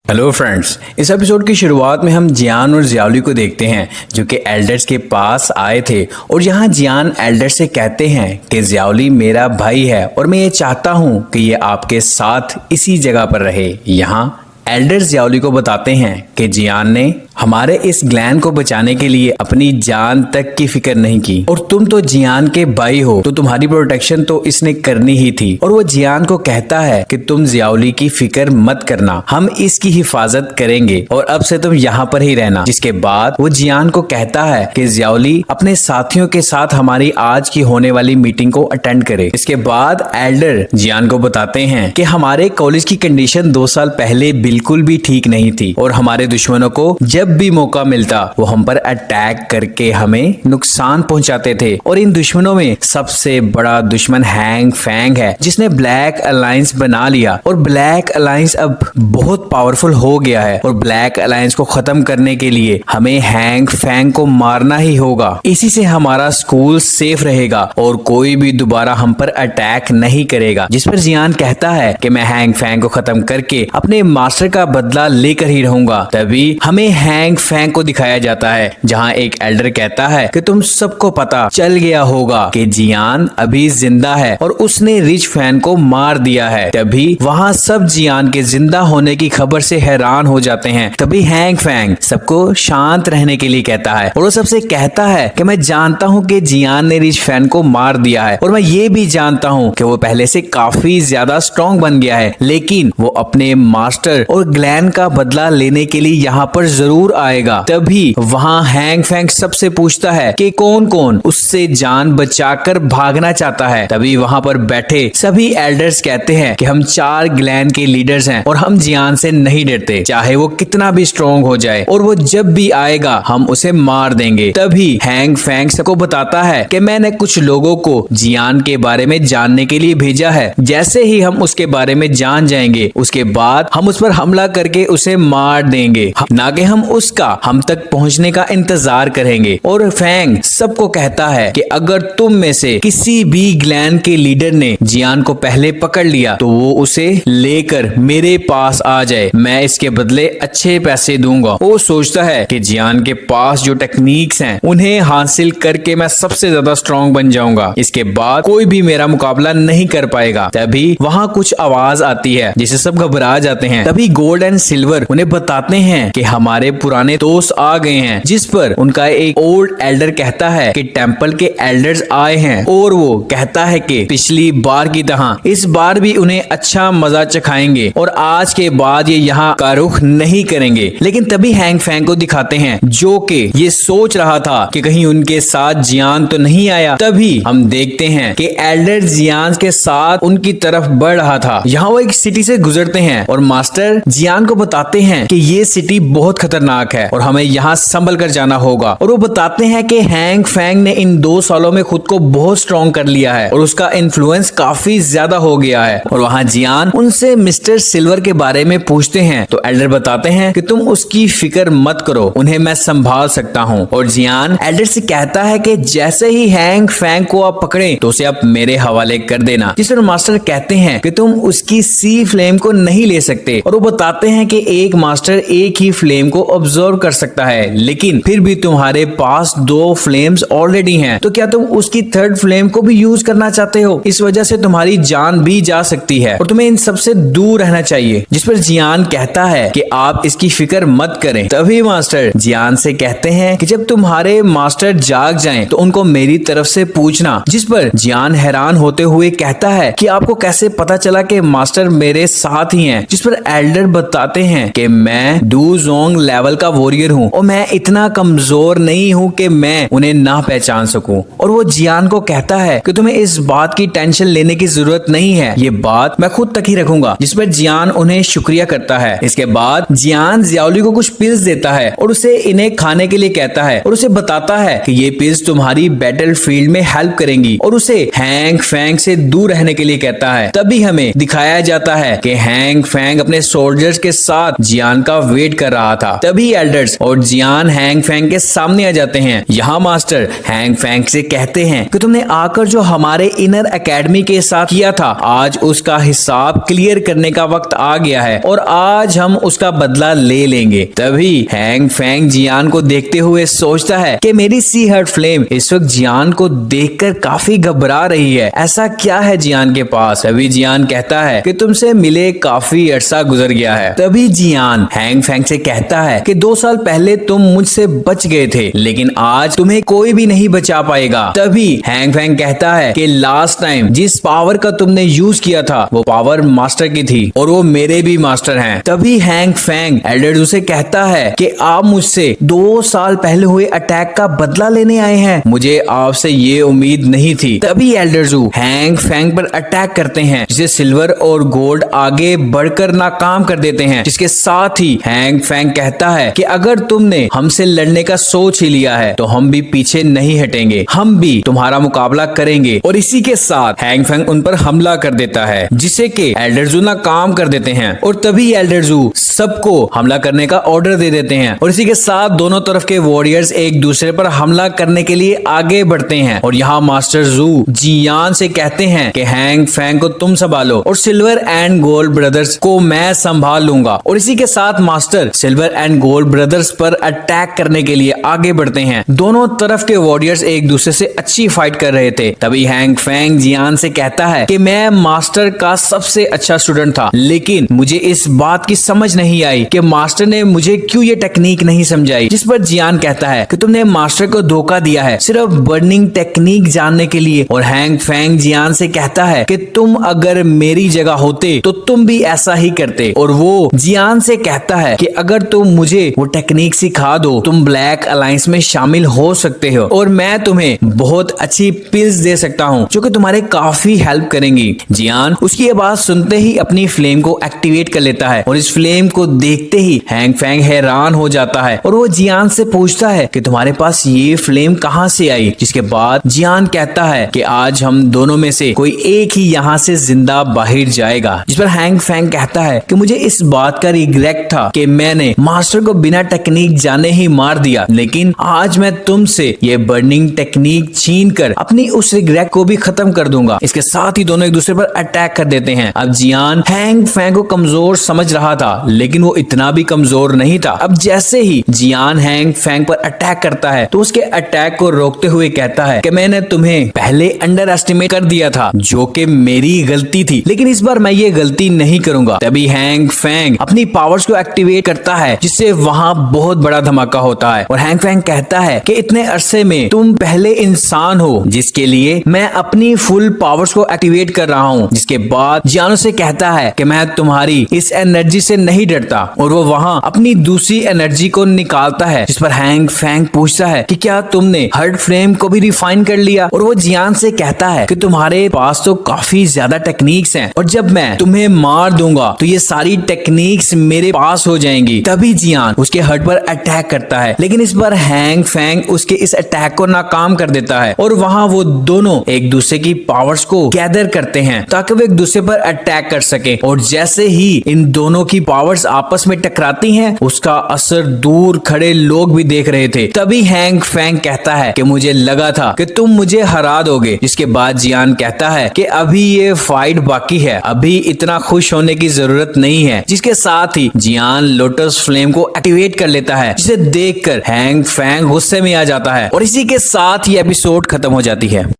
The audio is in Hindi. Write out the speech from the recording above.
हेलो फ्रेंड्स, इस एपिसोड की शुरुआत में हम जियान और जियाली को देखते हैं जो कि एल्डर्स के पास आए थे। और यहाँ जियान एल्डर से कहते हैं कि जियाली मेरा भाई है और मैं ये चाहता हूँ कि ये आपके साथ इसी जगह पर रहे। यहाँ एल्डर्स जियाली को बताते हैं कि जियान ने हमारे इस ग्लैन को बचाने के लिए अपनी जान तक की फिक्र नहीं की और तुम तो जियान के भाई हो तो तुम्हारी प्रोटेक्शन तो इसने करनी ही थी। और वो जियान को कहता है कि तुम जियाली की फिक्र मत करना, हम इसकी हिफाजत करेंगे और अब से तुम यहाँ पर ही रहना। जिसके बाद वो जियान को कहता है कि जियाली अपने साथियों के साथ हमारी आज की होने वाली मीटिंग को अटेंड करे। इसके बाद एल्डर जियान को बताते हैं कि हमारे कॉलेज की कंडीशन 2 साल पहले बिल्कुल भी ठीक नहीं थी और हमारे दुश्मनों को जब भी मौका मिलता वो हम पर अटैक करके हमें नुकसान पहुंचाते थे। और इन दुश्मनों में सबसे बड़ा दुश्मन हैंग फैंग है जिसने ब्लैक अलायंस बना लिया और ब्लैक अलायंस अब बहुत पावरफुल हो गया है और ब्लैक अलायंस को खत्म करने के लिए हमें हैंग फैंग को मारना ही होगा। इसी से हमारा स्कूल सेफ रहेगा और कोई भी दोबारा हम पर अटैक नहीं करेगा। जिस पर जियान कहता है कि मैं हैंग फैंग को खत्म करके अपने मास्टर का बदला लेकर ही रहूंगा। तभी हमें हैंग फैंग को दिखाया जाता है जहां एक एल्डर कहता है कि तुम सबको पता चल गया होगा कि जियान अभी जिंदा है और उसने रिच फैन को मार दिया है। तभी वहां सब जियान के जिंदा होने की खबर से हैरान हो जाते हैं। तभी हैंग फैंग सबको शांत रहने के लिए कहता है और वो सबसे कहता है कि मैं जानता हूं कि जियान ने रिच फैन को मार दिया है और मैं ये भी जानता हूं कि वो पहले से काफी ज्यादा स्ट्रॉन्ग बन गया है, लेकिन वो अपने मास्टर और ग्लैन का बदला लेने के लिए यहाँ पर जरूर आएगा। तभी वहाँ हैंग फैंग सबसे पूछता है कि कौन कौन उससे जान बचाकर भागना चाहता है। तभी वहाँ पर बैठे सभी एल्डर्स कहते हैं कि हम 4 ग्लैन के लीडर्स हैं और हम जियान से नहीं डरते, चाहे वो कितना भी स्ट्रॉन्ग हो जाए और वो जब भी आएगा हम उसे मार देंगे। तभी हैंग फैंग सबको बताता है कि मैंने कुछ लोगों को जियान के बारे में जानने के लिए भेजा है। जैसे ही हम उसके बारे में जान जाएंगे उसके बाद हम उस पर हमला करके उसे मार देंगे, ना कि हम उसका हम तक पहुंचने का इंतजार करेंगे। और फैंग सबको कहता है कि अगर तुम में से किसी भी ग्लैन के लीडर ने जियान को पहले पकड़ लिया तो वो उसे लेकर मेरे पास आ जाए, मैं इसके बदले अच्छे पैसे दूंगा। वो सोचता है कि जियान के पास जो टेक्निक्स हैं उन्हें हासिल करके मैं सबसे ज्यादा स्ट्रॉन्ग बन जाऊंगा, इसके बाद कोई भी मेरा मुकाबला नहीं कर पाएगा। तभी वहां कुछ आवाज आती है जिससे सब घबरा जाते हैं। तभी गोल्ड एंड सिल्वर उन्हें बताते हैं कि हमारे पुराने दोस्त आ गए हैं। जिस पर उनका एक ओल्ड एल्डर कहता है कि टेंपल के एल्डर्स आए हैं और वो कहता है कि पिछली बार की तरह इस बार भी उन्हें अच्छा मजा चखाएंगे और आज के बाद ये यहाँ का रुख नहीं करेंगे। लेकिन तभी हैंग फैंग को दिखाते हैं जो कि ये सोच रहा था कि कहीं उनके साथ जियान तो नहीं आया। तभी हम देखते हैं कि एल्डर जियान के साथ उनकी तरफ बढ़ रहा था। यहाँ वो एक सिटी से गुजरते हैं और मास्टर जियान को बताते हैं कि ये सिटी बहुत खतरनाक है और हमें यहाँ संभल कर जाना होगा। और वो बताते हैं कि हैंग फैंग ने इन 2 सालों में खुद को बहुत स्ट्रॉन्ग कर लिया है और उसका इन्फ्लुएंस काफी ज्यादा हो गया है। और वहाँ जियान उनसे मिस्टर सिल्वर के बारे में पूछते हैं तो एल्डर बताते हैं कि तुम उसकी फिक्र मत करो, उन्हें मैं संभाल सकता हूँ। और जियान एल्डर से कहता है कि जैसे ही हैंग फैंग को आप पकड़े तो उसे आप मेरे हवाले कर देना। जिस पर मास्टर कहते हैं कि तुम उसकी सी फ्लेम को नहीं ले सकते और वो बताते हैं कि एक मास्टर एक ही फ्लेम को ऑब्जर्व कर सकता है, लेकिन फिर भी तुम्हारे पास 2 फ्लेम्स ऑलरेडी हैं, तो क्या तुम उसकी 3rd फ्लेम को भी यूज करना चाहते हो? इस वजह से तुम्हारी जान भी जा सकती है और तुम्हें इन सबसे दूर रहना चाहिए। जिस पर जियान कहता है कि आप इसकी फिक्र मत करें। तभी मास्टर जियान से कहते हैं कि जब तुम्हारे मास्टर जाग जाएं तो उनको मेरी तरफ से पूछना। जिस पर जियान हैरान होते हुए कहता है कि आपको कैसे पता चला कि मास्टर मेरे साथ ही हैं? जिस पर एल्डर बताते हैं कि मैं डू जोंग लेवल का वॉरियर हूँ और मैं इतना कमजोर नहीं हूँ कि मैं उन्हें ना पहचान सकूं। और वो जियान को कहता है कि तुम्हें इस बात की टेंशन लेने की जरूरत नहीं है, ये बात मैं खुद तक ही रखूंगा। जिस पर जियान उन्हें शुक्रिया करता है। इसके बाद जियान जियाली को कुछ पिल्स देता है और उसे इन्हें खाने के लिए कहता है और उसे बताता है कि ये पिल्स तुम्हारी बैटल फील्ड में हेल्प करेंगी और उसे हैंग फैंग से दूर रहने के लिए कहता है। तभी हमें दिखाया जाता है कि हैंग फैंग अपने सोल्जर्स के साथ जियान का वेट कर रहा था। तभी तभी एल्डर्स और जियान हैंग फैंग के सामने आ जाते हैं। यहाँ मास्टर हैंग फैंग से कहते हैं कि तुमने आकर जो हमारे इनर एकेडमी के साथ किया था, आज उसका हिसाब क्लियर करने का वक्त आ गया है और आज हम उसका बदला ले लेंगे। तभी हैंग फैंग जियान को देखते हुए सोचता है कि मेरी सी हर्ट फ्लेम इस वक्त जियान को देखकर काफी घबरा रही है। ऐसा क्या है जियान के पास? अभी जियान कहता है कि तुमसे मिले काफी अरसा गुजर गया है। तभी जियान हैंग फैंग से कहता है कि 2 साल पहले तुम मुझसे बच गए थे, लेकिन आज तुम्हें कोई भी नहीं बचा पाएगा। तभी हैंग फैंग कहता है कि लास्ट टाइम जिस पावर का तुमने यूज किया था वो पावर मास्टर की थी और वो मेरे भी मास्टर हैं। तभी हैंग फैंग एल्डर से कहता है कि आप मुझसे 2 साल पहले हुए अटैक का बदला लेने आए हैं, मुझे आपसे ये उम्मीद नहीं थी। तभी एल्डर हैंग फैंग पर अटैक करते हैं, जिसे सिल्वर और गोल्ड आगे बढ़कर नाकाम कर देते हैं। जिसके साथ ही हैंग फैंग कहता है कि अगर तुमने हमसे लड़ने का सोच ही लिया है तो हम भी पीछे नहीं हटेंगे, हम भी तुम्हारा मुकाबला करेंगे। और इसी के साथ हैंग फैंग उन पर हमला कर देता है, जिसे कि एल्डर नाकाम कर देते हैं। और तभी एल्डर सबको हमला करने का ऑर्डर दे देते हैं और इसी के साथ दोनों तरफ के वॉरियर्स एक दूसरे पर हमला करने के लिए आगे बढ़ते हैं। और यहाँ मास्टर जियान से कहते हैं कि हैंग फैंग को तुम संभालो और सिल्वर एंड गोल्ड ब्रदर्स को मैं संभाल लूंगा। और इसी के साथ master silver and gold brothers पर अटैक करने के लिए आगे बढ़ते हैं। दोनों तरफ के वॉरियर्स एक दूसरे से अच्छी फाइट कर रहे थे। तभी हैंग फैंग जियान से कहता है कि मैं मास्टर का सबसे अच्छा स्टूडेंट था, लेकिन मुझे इस बात की समझ नहीं आई कि मास्टर ने मुझे क्यों ये टेक्निक नहीं समझाई। जिस पर जियान कहता है कि तुमने मास्टर को धोखा दिया है सिर्फ बर्निंग टेक्निक जानने के लिए। और हैंग फैंग जियान से कहता है कि तुम अगर मेरी जगह होते तो तुम भी ऐसा ही करते। और वो जियान से कहता है कि अगर तुम मुझे वो टेक्निक सिखा दो तुम ब्लैक अलायंस में शामिल हो सकते हो और मैं तुम्हें बहुत अच्छी पिल्स दे सकता हूँ जो कि तुम्हारे काफी हेल्प करेंगी। जियान उसकी ये बात सुनते ही अपनी फ्लेम को एक्टिवेट कर लेता है और इस फ्लेम को देखते ही हैंग फैंग हैरान हो जाता है और वो जियान से पूछता है कि तुम्हारे पास ये फ्लेम कहाँ से आई। जिसके बाद जियान कहता है कि आज हम दोनों में से कोई एक ही यहाँ से जिंदा बाहर जाएगा। जिस पर हैंग फैंग कहता है कि मुझे इस बात का रिग्रेट था कि मैंने मास्टर को बिना टेक्निक जाने ही मार दिया, लेकिन आज मैं तुमसे ये बर्निंग टेक्निक छीन कर अपनी उस रिग्रेट को भी खत्म कर दूंगा। इसके साथ ही दोनों एक दूसरे पर अटैक कर देते हैं। अब जियान हैंग फैंग को कमजोर समझ रहा था, लेकिन वो इतना भी कमजोर नहीं था। अब जैसे ही जियान हैंग फैंग पर अटैक करता है तो उसके अटैक को रोकते हुए कहता है कि मैंने तुम्हें पहले अंडर एस्टिमेट कर दिया था, जो कि मेरी गलती थी, लेकिन इस बार मैं ये गलती नहीं करूंगा। तभी हैंग फैंग अपनी पावर्स को एक्टिवेट करता है, जिससे वहां बहुत बड़ा धमाका होता है। और हैंग फैंग कहता है कि इतने अरसे में तुम पहले इंसान हो जिसके लिए मैं अपनी फुल पावर्स को एक्टिवेट कर रहा हूँ। जिसके बाद जियान से कहता है कि मैं तुम्हारी इस एनर्जी से नहीं डरता और वो वहां अपनी दूसरी एनर्जी को निकालता है। जिस पर हैंग फैंग पूछता है कि क्या तुमने हर्ट फ्लेम को भी रिफाइन कर लिया। और वो जियान से कहता है कि तुम्हारे पास तो काफी ज्यादा टेक्निक्स हैं और जब मैं तुम्हें मार दूंगा तो ये सारी टेक्निक्स मेरे पास हो जाएंगी। तभी जियान उसके हर्ट पर अटैक करता है, लेकिन इस बार हैंग फैंग उसके इस अटैक को नाकाम कर देता है और वहां वो दोनों एक दूसरे की पावर्स को गैदर करते हैं ताकि वो एक दूसरे पर अटैक कर सके। और जैसे ही इन दोनों की पावर्स आपस में टकराती हैं उसका असर दूर खड़े लोग भी देख रहे थे। तभी हैंग फैंग कहता है कि मुझे लगा था कि तुम मुझे हरा दोगे। जिसके बाद जियान कहता है कि अभी ये फाइट बाकी है, अभी इतना खुश होने की जरूरत नहीं है। जिसके साथ ही जियान लोटस फ्लेम को एक्टिवेट कर लेता है, जिसे देखकर हैंग फैंग गुस्से में आ जाता है और इसी के साथ ही एपिसोड खत्म हो जाती है।